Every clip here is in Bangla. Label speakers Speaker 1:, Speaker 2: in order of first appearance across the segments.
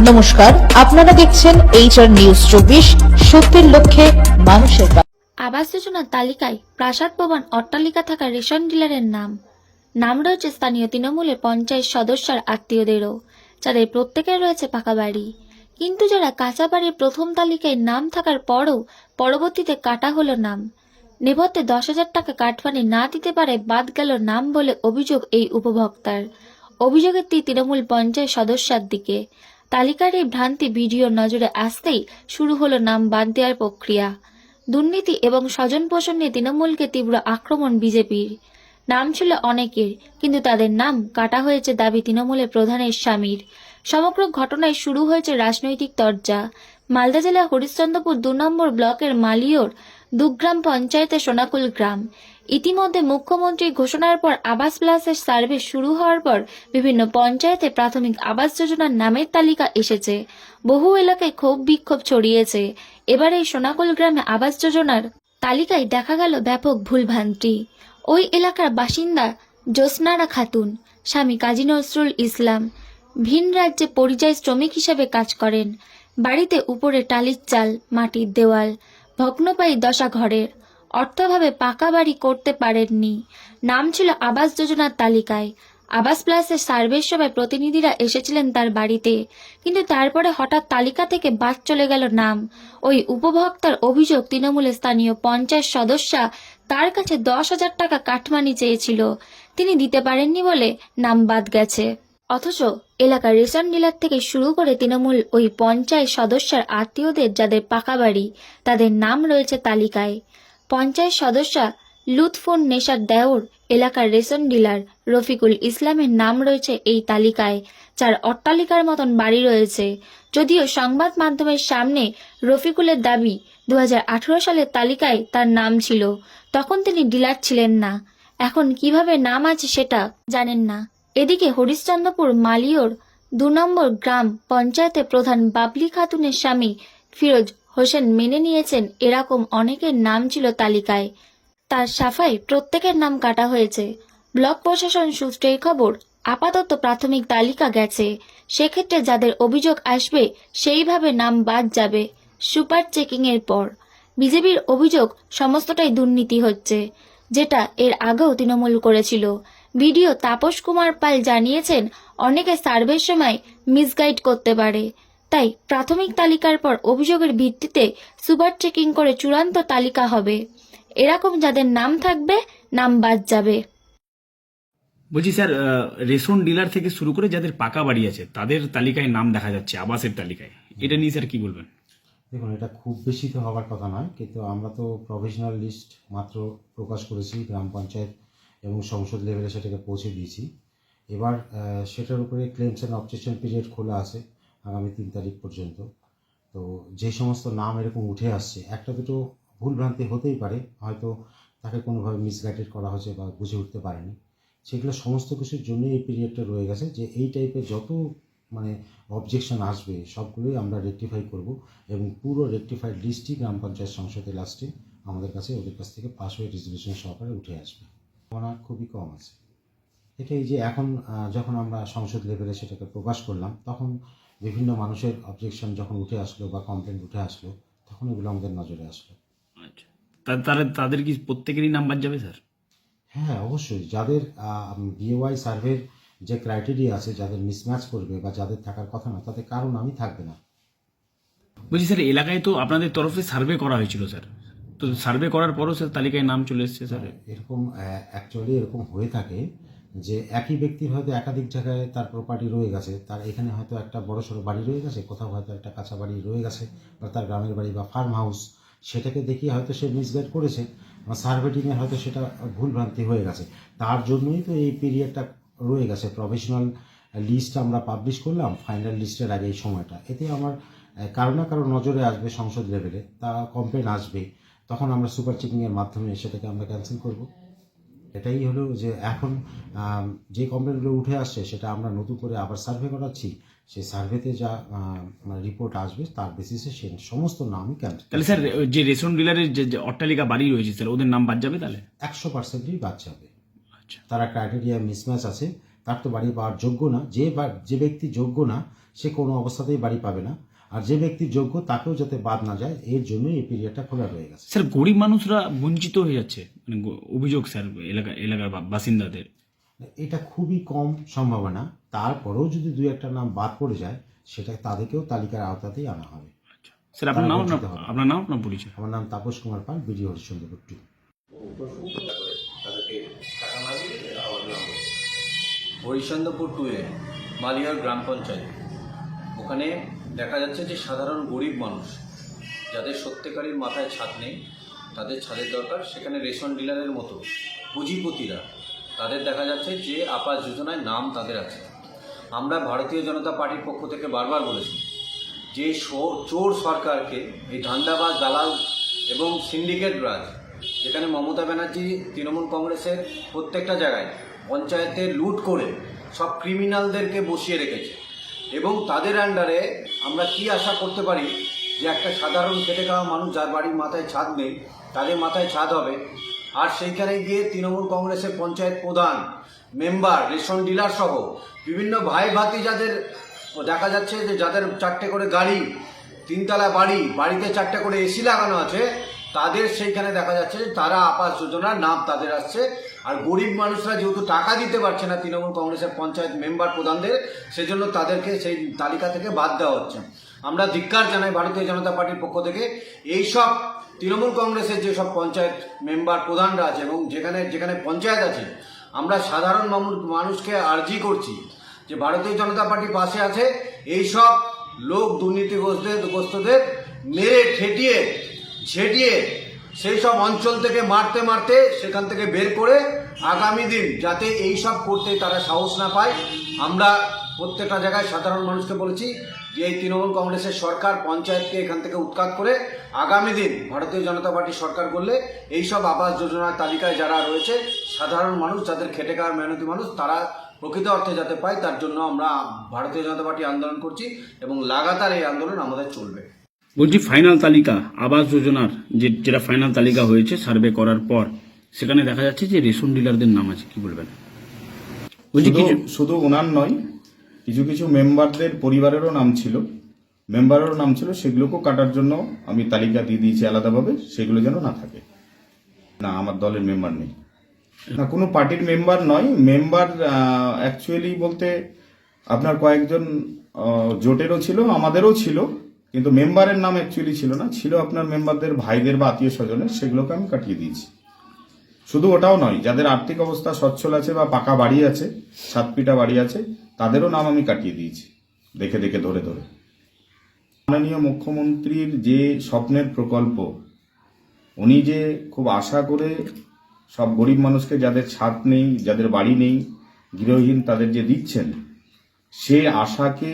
Speaker 1: নমস্কার, আপনারা দেখছেন HR নিউজ 24, সত্যের লক্ষ্যে মানুষের পাশে।
Speaker 2: আবাস যোজনার তালিকায় প্রাসাদ ভবন অট্টালিকা থাকা রেশন ডিলারের নাম রয়েছে স্থানীয় তৃণমূলের পঞ্চায়েত সদস্যর আত্মীয়দেরও, যাদের প্রত্যেকের রয়েছে পাকা বাড়ি। কিন্তু যারা কাঁচা বাড়ির প্রথম তালিকায় নাম থাকার পরও পরবর্তীতে কাটা হলো নাম। নেপথ্যে 10,000 টাকা কাটমানি না দিতে পারে বাদ গেল নাম বলে অভিযোগ এই উপভোক্তার। অভিযোগের তীর তৃণমূল পঞ্চায়েত সদস্যার দিকে। তালিকার এই ভ্রান্তি ভিডিও নজরে আসতেই শুরু হলো নাম বাদ দেওয়ার প্রক্রিয়া। দুর্নীতি এবং স্বজন পোষণ নিয়ে তৃণমূলকে তীব্র আক্রমণ বিজেপির। নাম ছিল অনেকের, কিন্তু তাদের নাম কাটা হয়েছে দাবি তৃণমূলের প্রধানের স্বামীর। সমগ্র ঘটনায় শুরু হয়েছে রাজনৈতিক তরজা। মালদা জেলার হরিশ্চন্দ্রপুর 2 নম্বর ব্লকের মালিয়র দুগ্রাম পঞ্চায়েতের সোনাকুল গ্রাম। ইতিমধ্যে মুখ্যমন্ত্রীর ঘোষণার পর আবাস প্লাসের সার্ভে শুরু হওয়ার পর বিভিন্ন পঞ্চায়েতে প্রাথমিক আবাস যোজনার নামের তালিকা এসেছে। বহু এলাকায় ক্ষোভ বিক্ষোভ ছড়িয়েছে। এবার এই সোনাকুল গ্রামে আবাস যোজনার তালিকায় দেখা গেল ব্যাপক ভুলভ্রান্তি। ওই এলাকার বাসিন্দা জ্যোৎস্নারা খাতুন, স্বামী কাজী নজরুল ইসলাম ভিন রাজ্যে পরিযায়ী শ্রমিক হিসেবে কাজ করেন। বাড়িতে উপরে টালির চাল, মাটির দেওয়াল, ভগ্নপ্রায় দশা ঘরের। অর্থভাবে পাকা বাড়ি করতে পারেননি। নাম ছিল আবাস যোজনার তালিকায়। আবাস প্লাসের সার্ভের সময় প্রতিনিধিরা এসেছিলেন তার বাড়িতে, কিন্তু তারপরে হঠাৎ তালিকা থেকে বাদ চলে গেল নাম। ওই উপভোক্তার অভিযোগ, তৃণমূলের স্থানীয় পঞ্চায়েত সদস্যা তার কাছে 10,000 টাকা কাটমানি চেয়েছিল, তিনি দিতে পারেননি বলে নাম বাদ গেছে। অথচ এলাকার রেশন ডিলার থেকে শুরু করে তৃণমূল ওই পঞ্চায়েত সদস্যার আত্মীয়দের যাদের পাকা বাড়ি, তাদের নাম রয়েছে তালিকায়। পঞ্চায়েত সদস্যা লুৎফুন নেশার দেওর এলাকার রেশন ডিলার রফিকুল ইসলামের নাম রয়েছে এই তালিকায়, যার অট্টালিকার মতন বাড়ি রয়েছে। যদিও সংবাদ মাধ্যমের সামনে রফিকুলের দাবি 2018 সালের তালিকায় তার নাম ছিল, তখন তিনি ডিলার ছিলেন না। এখন কিভাবে নাম আছে সেটা জানেন না। এদিকে হরিশ্চন্দ্রপুর মালিয়র 2 নম্বর গ্রাম পঞ্চায়েতের প্রধান বাবলি খাতুনের স্বামী ফিরোজ হোসেন মেনে নিয়েছেন এরকম অনেকের নাম ছিল তালিকায়। তার সাফাই প্রত্যেকের নাম কাটা হয়েছে। ব্লক প্রশাসন সূত্রের খবর, আপাতত প্রাথমিক তালিকা গেছে। সেক্ষেত্রে যাদের অভিযোগ আসবে সেইভাবে নাম বাদ যাবে সুপার চেকিং এর পর। বিজেপির অভিযোগ সমস্তটাই দুর্নীতি হচ্ছে, যেটা এর আগেও তৃণমূল করেছিল। ভিডিও তাপস কুমার পাল জানিয়েছেন, অনেকে সার্ভের সময় মিসগাইড করতে পারে, তাই প্রাথমিক তালিকার পর অভিযোগের ভিত্তিতে সুপার চেকিং করে চূড়ান্ত তালিকা হবে। এরকম যাদের নাম থাকবে নাম বাদ যাবে।
Speaker 3: বলছি স্যার, রেশন ডিলার থেকে শুরু করে যাদের পাকা বাড়ি আছে তাদের তালিকায় নাম দেখা যাচ্ছে আবাসের তালিকায়, এটা নিয়ে স্যার কি বলবেন?
Speaker 4: দেখুন, এটা খুব বেশি তো হওয়ার কথা নয়, কিন্তু আমরা তো প্রভিশনাল লিস্ট মাত্র প্রকাশ করেছি গ্রাম পঞ্চায়েত এবং সংসদ লেভেলে সেটাকে পৌঁছে দিয়েছি। এবার সেটার উপরে ক্লেমস অ্যান্ড অবজেকশন পিরিয়ড খোলা আছে আগামী 3 তারিখ পর্যন্ত। তো যে সমস্ত নাম এরকম উঠে আসছে, একটা দুটো ভুলভ্রান্তি হতেই পারে, হয়তো তাকে কোনোভাবে মিসগাইডেড করা হয়েছে বা বুঝে উঠতে পারেনি। সেগুলো সমস্ত কিছুর জন্যই এই পিরিয়ডটা রয়ে গেছে, যে এই টাইপের যত অবজেকশন আসবে সবগুলোই আমরা রেকটিফাই করব এবং পুরো রেকটিফাইড লিস্টই গ্রাম পঞ্চায়েত সংসদে লাস্টে আমাদের কাছে ওদের কাছ থেকে পাস হয়ে রেজলিউশন সহকারে উঠে আসবে। সম্ভাবনা খুবই কম আছে। এটাই যে এখন যখন আমরা সংসদ লেভেলে সেটাকে প্রকাশ করলাম, তখন বিভিন্ন মানুষের অবজেকশন যখন উঠে আসলো বা কমপ্লেন উঠে আসলো, তখন এগুলো আমাদের নজরে আসলো।
Speaker 3: আচ্ছা, তাদের কি প্রত্যেকেরই নাম বাদ যাবে স্যার?
Speaker 4: হ্যাঁ, অবশ্যই। যাদের বিওয়াই সার্ভের যে ক্রাইটেরিয়া আছে, যাদের মিসম্যাচ করবে বা যাদের থাকার কথা না, তাদের কারো নামই থাকবে না।
Speaker 3: বলছি স্যার, এলাকায় তো আপনাদের তরফে সার্ভে করা হয়েছিল স্যার, তো সার্ভে করার পরও স্যার তালিকায় নাম চলে এসেছে স্যার?
Speaker 4: এরকম অ্যাকচুয়ালি এরকম হয়ে থাকে যে একই ব্যক্তির হয়তো একাধিক জায়গায় তার প্রপার্টি রয়ে গেছে, তার এখানে হয়তো একটা বড় সড়ো বাড়ি রয়ে গেছে, কোথাও হয়তো একটা কাঁচা বাড়ি রয়ে গেছে, বা তার গ্রামের বাড়ি বা ফার্ম হাউস, সেটাকে দেখিয়ে হয়তো সে মিসগাইড করেছে বা সার্ভেটিংয়ে হয়তো সেটা ভুলভ্রান্তি হয়ে গেছে। তার জন্যই তো এই পিরিয়ডটা রয়ে গেছে। প্রভিশনাল লিস্ট আমরা পাবলিশ করলাম ফাইনাল লিস্টের আগে এই সময়টা, এতে আমার কারো না কারো নজরে আসবে সংসদ লেভেলে, তা কমপ্লেন আসবে, তখন আমরা সুপার চেকিংয়ের মাধ্যমে সেটাকে আমরা ক্যান্সেল করব। এটাই হলো যে এখন যে কমপ্লেনগুলো উঠে আসছে সেটা আমরা নতুন করে আবার সার্ভে করাচ্ছি। সেই সার্ভেতে যা রিপোর্ট আসবে তার বেসিসে সে সমস্ত নামই ক্যান্সেল।
Speaker 3: তাহলে স্যার যে রেশন ডিলারের যে অট্টালিকা বাড়ি রয়েছে স্যার, ওদের নাম বাদ যাবে তাহলে?
Speaker 4: 100%ই বাদ যাবে।
Speaker 3: আচ্ছা,
Speaker 4: তারা ক্রাইটেরিয়া মিসম্যাচ আছে, তার তো বাড়ি পাওয়ার যোগ্য না। যে ব্যক্তি যোগ্য না সে কোনো অবস্থাতেই বাড়ি পাবে না, আর যে ব্যক্তি যোগ্য তাকেও যাতে বাদ না যায় এর জন্যই এই পিরিয়ডটা খোলা রয়ে গেছে।
Speaker 3: স্যার গরিব মানুষরা বঞ্চিত হয়ে যাচ্ছে, মানে অভিযোগ স্যার এলাকার বাসিন্দাদের।
Speaker 4: এটা খুবই কম সম্ভাবনা, তারপরেও যদি দুই একটা নাম বাদ পড়ে যায় সেটা তাদেরকেও তালিকার আওতাতেই আনা হবে।
Speaker 3: স্যার আপনার নাম,
Speaker 4: বঞ্চিত হবে।
Speaker 3: আপনার নাম, আপনার পরিচয়।
Speaker 4: আমার নাম তাপস কুমার পাল, বিডিও হরিশ্চন্দ্রপুর 2।
Speaker 5: হরিশ্চন্দ্রপুর 2-এ মালিয়ার গ্রাম পঞ্চায়েত, ওখানে দেখা যাচ্ছে যে সাধারণ গরিব মানুষ যাদের সত্যিকারের মাথায় ছাদ নেই, তাদের ছাদের দরকার, সেখানে রেশন ডিলারের মতো পুঁজিপতিরা তাদের দেখা যাচ্ছে যে আবাস যোজনায় নাম তাদের আছে। আমরা ভারতীয় জনতা পার্টির পক্ষ থেকে বারবার বলেছি যে চোর সরকারকে, এই ধান্দাবাজ দালাল এবং সিন্ডিকেট রাজ, যেখানে মমতা ব্যানার্জি তৃণমূল কংগ্রেসের প্রত্যেকটা জায়গায় পঞ্চায়েতে লুট করে সব ক্রিমিনালদেরকে বসিয়ে রেখেছে, এবং তাদের আন্ডারে আমরা কি আশা করতে পারি যে একটা সাধারণ খেটে খাওয়া মানুষ যার বাড়ির মাথায় ছাদ নেই তাদের মাথায় ছাদ হবে, আর সেইখানে গিয়ে তৃণমূল কংগ্রেসের পঞ্চায়েত প্রধান, মেম্বার, রেশন ডিলার সহ বিভিন্ন ভাই ভাতি যাদের দেখা যাচ্ছে যে যাদের 4টে করে গাড়ি, 3তলা বাড়ি, বাড়িতে 4টে করে এসি লাগানো আছে, তাদের সেইখানে দেখা যাচ্ছে যে তারা আবাস যোজনার নাম তাদের আসছে। আর গরিব মানুষরা যেহেতু টাকা দিতে পারছে না তৃণমূল কংগ্রেসের পঞ্চায়েত মেম্বার প্রধানদের, সেজন্য তাদেরকে সেই তালিকা থেকে বাদ দেওয়া হচ্ছে। আমরা ধিক্কার জানাই ভারতীয় জনতা পার্টির পক্ষ থেকে এইসব তৃণমূল কংগ্রেসের যেসব পঞ্চায়েত মেম্বার প্রধানরা আছে এবং যেখানে পঞ্চায়েত আছে, আমরা সাধারণ মানুষকে আর্জি করছি যে ভারতীয় জনতা পার্টি পাশে আছে। এইসব লোক দুর্নীতিগ্রস্তদের মেরে ঠেটিয়ে ঝেঁটিয়ে সেই সব অঞ্চল থেকে মারতে মারতে সেখান থেকে বের করে আগামী দিন যাতে এই সব করতে তারা সাহস না পায়। আমরা প্রত্যেকটা জায়গায় সাধারণ মানুষকে বলেছি যে এই তৃণমূল কংগ্রেসের সরকার পঞ্চায়েতকে এখান থেকে উৎখাত করে আগামী দিন ভারতীয় জনতা পার্টি সরকার করলে এইসব আবাস যোজনার তালিকায় যারা রয়েছে সাধারণ মানুষ, যাদের খেটে খাওয়া মেহনতি মানুষ, তারা প্রকৃত অর্থে যাতে পায়, তার জন্য আমরা ভারতীয় জনতা পার্টি আন্দোলন করছি এবং লাগাতার এই আন্দোলন আমাদের চলবে।
Speaker 3: বলছি ফাইনাল তালিকা আবাস যোজনার যেটা ফাইনাল তালিকা হয়েছে সার্ভে করার পর, সেখানে দেখা যাচ্ছে যে রেশন ডিলারদের নাম আছে, কি বলবেন? বলছি
Speaker 6: শুধু ওনার নয়, কিছু কিছু মেম্বারদের পরিবারেরও নাম ছিল, সেগুলোকেও কাটার জন্য আমি তালিকা দিয়ে দিয়েছি আলাদাভাবে, সেগুলো যেন না থাকে। না, আমার দলের মেম্বার নেই, না কোনো পার্টির মেম্বার নয়। মেম্বার অ্যাকচুয়ালি বলতে আপনার কয়েকজন জোটেরও ছিল, আমাদেরও ছিল, কিন্তু মেম্বারের নাম অ্যাকচুয়ালি ছিল না, ছিল আপনার মেম্বারদের ভাইদের বা আত্মীয় স্বজনের, সেগুলোকে আমি কাটিয়ে দিয়েছি। শুধু ওটাও নয়, যাদের আর্থিক অবস্থা সচ্ছল আছে বা পাকা বাড়ি আছে, 7 পিটা বাড়ি আছে, তাদেরও নাম আমি কাটিয়ে দিয়েছি দেখে দেখে ধরে ধরে। মাননীয় মুখ্যমন্ত্রীর যে স্বপ্নের প্রকল্প, উনি যে খুব আশা করে সব গরিব মানুষকে, যাদের ছাদ নেই, যাদের বাড়ি নেই, গৃহহীন, তাদের যে দিচ্ছেন, সে আশাকে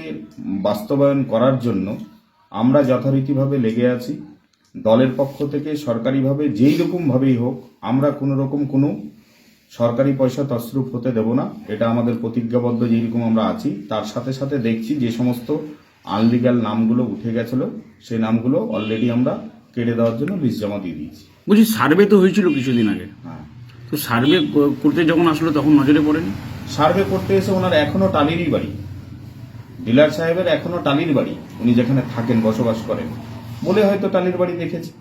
Speaker 6: বাস্তবায়ন করার জন্য আমরা যথারীতিভাবে লেগে আছি। দলের পক্ষ থেকে সরকারিভাবে যেই রকমভাবেই হোক, আমরা কোনো সরকারি পয়সা তছরূপ হতে দেব না, এটা আমাদের প্রতিজ্ঞাবদ্ধ। যেরকম আমরা আছি, তার সাথে সাথে দেখছি যে সমস্ত আনলিগাল নামগুলো উঠে গেছিল, সেই নামগুলো অলরেডি আমরা কেটে দেওয়ার জন্য লিস্ট জমা দিয়ে দিয়েছি।
Speaker 3: বলছি সার্ভে তো হয়েছিল কিছুদিন আগে,
Speaker 6: হ্যাঁ,
Speaker 3: তো সার্ভে করতে যখন আসলো তখন নজরে পড়েনি?
Speaker 6: সার্ভে করতে এসে ওনার এখনো টালিরই বাড়ি, ডিলার সাহেবের এখনো টালির বাড়ি, উনি যেখানে থাকেন, বসবাস করেন, বলে হয়তো টালির বাড়ি দেখেছে,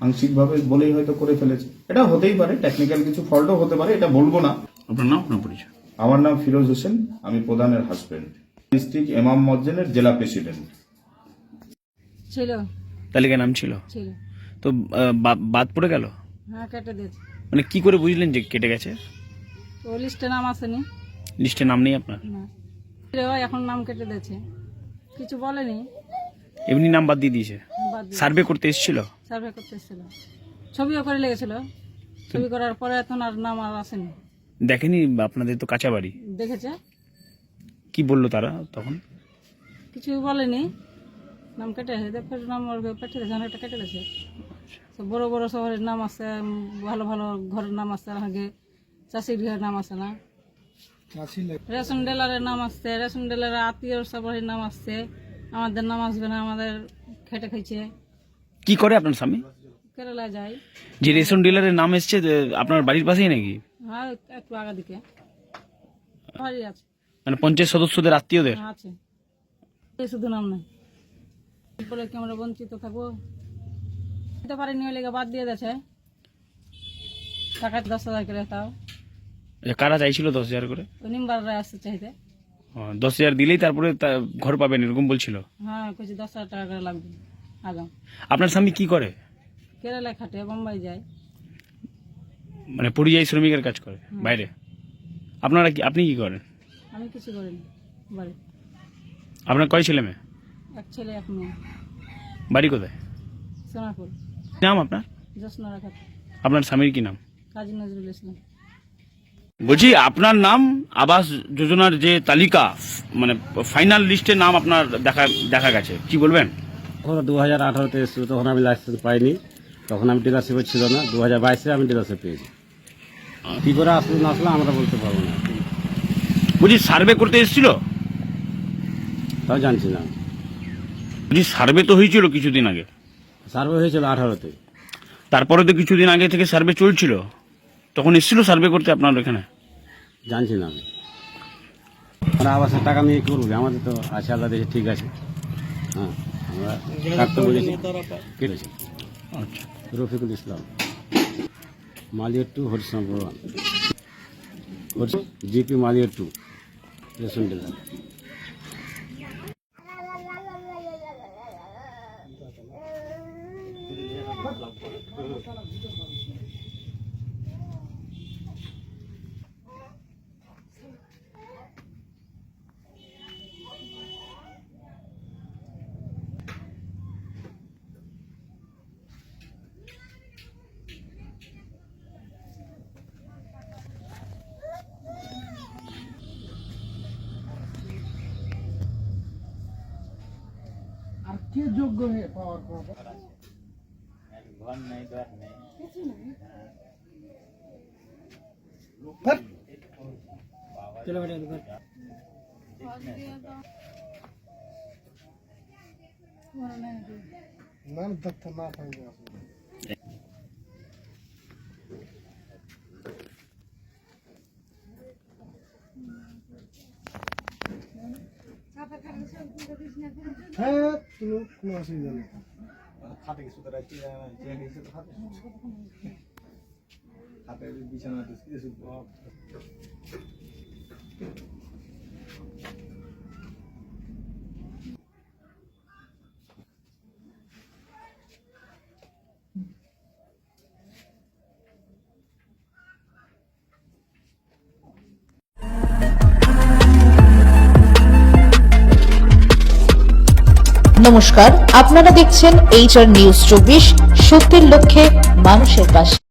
Speaker 6: আংশিকভাবে বলেই হয়তো করে ফেলেছে। এটা হতেই পারে, টেকনিক্যাল কিছু ফল্টও হতে পারে, এটা বলবো না।
Speaker 3: আপনার নাম, আপনার পরিচয়?
Speaker 6: আমার নাম ফিরোজ হোসেন, আমি প্রধানের হাজবেন্ড, ডিস্ট্রিক্ট ইমাম মসজিদের জেলা প্রেসিডেন্ট।
Speaker 7: ছিল
Speaker 3: তালিকায় নাম ছিল,
Speaker 7: ছিল
Speaker 3: তো বাদ পড়ে গেল?
Speaker 7: হ্যাঁ, কেটে দিয়েছে।
Speaker 3: মানে কি করে বুঝলেন যে কেটে গেছে?
Speaker 7: তো লিস্টে নাম আসেনি,
Speaker 3: লিস্টে নাম নেই আপনার?
Speaker 7: না, এখন নাম কেটে দিয়েছে, কিছু বলেনি,
Speaker 3: এমনি নাম বাদ দিয়ে দিয়েছে।
Speaker 7: বাদ দিয়ে
Speaker 3: সার্ভে করতে এসেছিল?
Speaker 7: সার্ভে করতে এসেছিল, ছবিও করে লেগেছিল, ছবি করার পরে এখন আর নাম আর আসেনি।
Speaker 3: দেখেনি? আপনাদের তো কাঁচা বাড়ি।
Speaker 7: দেখেছে,
Speaker 3: কি বললো তারা তখন?
Speaker 7: কিছু বলেনি, নাম কেটে ফের নাম পেটে দিয়েছে, অনেকটা কেটে দিয়েছে। সব বড় বড় শহরের নাম আছে, ভালো ভালো ঘরের নাম আছে, আগে চাষির ঘরের নাম আছে না, রেশন ডিলারের নাম আসছে, রেশন ডিলারের আত্মীয় সবারই নাম আসছে, আমাদের নাম আসবে না, আমাদের খেটে খাইছে।
Speaker 3: কি করে আপনার স্বামী?
Speaker 7: কেরালা যায়।
Speaker 3: যে রেশন ডিলারের নাম এসছে আপনার বাড়ির পাশেই নাকি?
Speaker 7: হ্যাঁ, একটু আগা দিকে। সবারই আছে,
Speaker 3: মানে পঞ্চায়েত সদস্যদের আত্মীয়দের?
Speaker 7: আছে, এই শুধু নাম নাই বলে কি আমরা বঞ্চিত থাকবো? দিতে পারিনি ওই লেগে বাদ দিয়ে দিয়েছে। টাকা 10,000 করে তাও
Speaker 3: কারা চাইছিল 10,000 করে?
Speaker 7: ওই নিম্বাররা আসছে চাইতে।
Speaker 3: 10,000 দিলেই তারপরে ঘর পাবেন এরকম বলছিল?
Speaker 7: হ্যাঁ, কইছি 10,000 টাকা করে লাগবে আগাম।
Speaker 3: আপনার স্বামী কি করে?
Speaker 7: কেরালায় খাটে, বোম্বাই যায়।
Speaker 3: মানে পরিযায়ী শ্রমিকের কাজ করে বাইরে? আপনি কি করেন?
Speaker 7: আমি কিছু করিনি বাড়ি।
Speaker 3: আপনার কয় ছেলে মেয়ে?
Speaker 7: এক ছেলে এক মেয়ে।
Speaker 3: বাড়ি কোথায়?
Speaker 7: সোনাপুর।
Speaker 3: নাম আপনার?
Speaker 7: জোসনারা খাটে।
Speaker 3: আপনার স্বামীর কি নাম?
Speaker 7: কাজী নজরুল ইসলাম।
Speaker 3: বলছি আপনার নাম আবাস যোজনার যে তালিকা, মানে ফাইনাল লিস্টে নাম আপনার দেখা গেছে, কি বলবেন?
Speaker 8: তখন 2018-তে এসেছিল, তখন আমি লাইসেন্স পাইনি, তখন আমি ডিলারশিপে ছিল না। 2022-এ আমি ডিলারশিপ পেয়েছি। কী করে আসলো না আসলো আমরা বলতে পারবো না,
Speaker 3: বলছি সার্ভে করতে এসেছিল?
Speaker 8: তাও জানছি না।
Speaker 3: বলছি সার্ভে তো হয়েছিল কিছুদিন আগে?
Speaker 8: সার্ভে হয়েছিল 18-তে।
Speaker 3: তারপরে তো কিছুদিন আগে থেকে সার্ভে চলছিল, তখন এসেছিল সার্ভে করতে আপনার এখানে?
Speaker 8: জানছি না আমি। আমরা আবাসের টাকা নিয়ে কী করবো? আমাদের তো আছে, আল্লাহ দেশে ঠিক আছে। হ্যাঁ, আমরা কাটতে বলেছি, কেটেছি।
Speaker 3: আচ্ছা,
Speaker 8: Rafiqul Islam, মালিয়ার 2, হরিশ্যাম Barman, GP মালিয়ার 2, ration dealer.
Speaker 1: নমস্কার, আপনারা দেখছেন HR নিউজ 24, সত্যের লক্ষ্যে মানুষের পাশে।